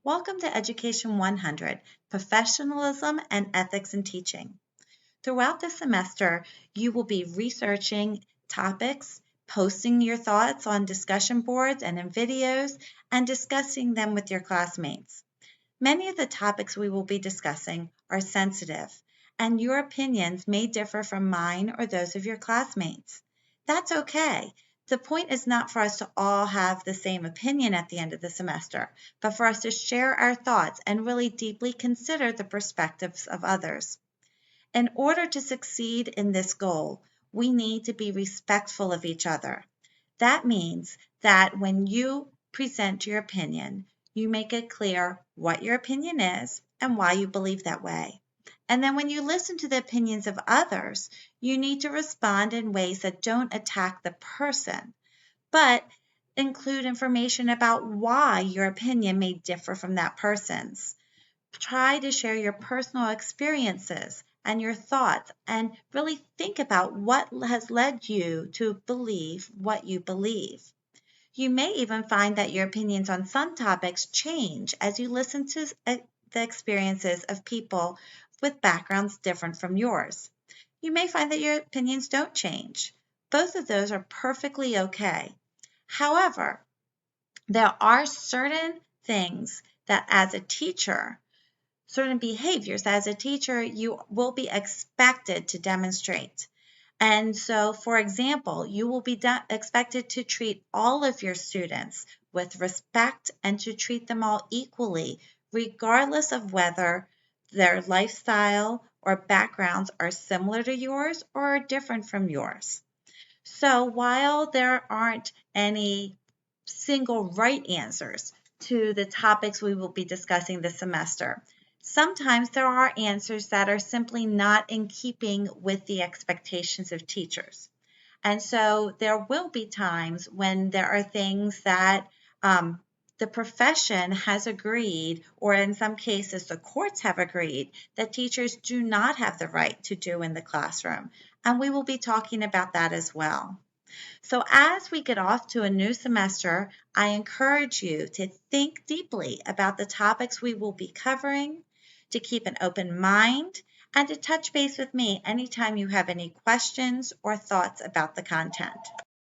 Welcome to Education 100, Professionalism and Ethics in Teaching. Throughout the semester, you will be researching topics, posting your thoughts on discussion boards and in videos, and discussing them with your classmates. Many of the topics we will be discussing are sensitive, and your opinions may differ from mine or those of your classmates. That's okay. The point is not for us to all have the same opinion at the end of the semester, but for us to share our thoughts and really deeply consider the perspectives of others. In order to succeed in this goal, we need to be respectful of each other. That means that when you present your opinion, you make it clear what your opinion is and why you believe that way. And then when you listen to the opinions of others, you need to respond in ways that don't attack the person, but include information about why your opinion may differ from that person's. Try to share your personal experiences and your thoughts and really think about what has led you to believe what you believe. You may even find that your opinions on some topics change as you listen to the experiences of people with backgrounds different from yours. You may find that your opinions don't change. Both of those are perfectly okay. However, there are certain things that as a teacher, certain behaviors as a teacher you will be expected to demonstrate. And so, for example, you will be expected to treat all of your students with respect and to treat them all equally, regardless of whether their lifestyle or backgrounds are similar to yours or are different from yours. So while there aren't any single right answers to the topics we will be discussing this semester, sometimes there are answers that are simply not in keeping with the expectations of teachers. And so there will be times when there are things that the profession has agreed, or in some cases the courts have agreed, that teachers do not have the right to do in the classroom. And we will be talking about that as well. So as we get off to a new semester, I encourage you to think deeply about the topics we will be covering, to keep an open mind, and to touch base with me anytime you have any questions or thoughts about the content.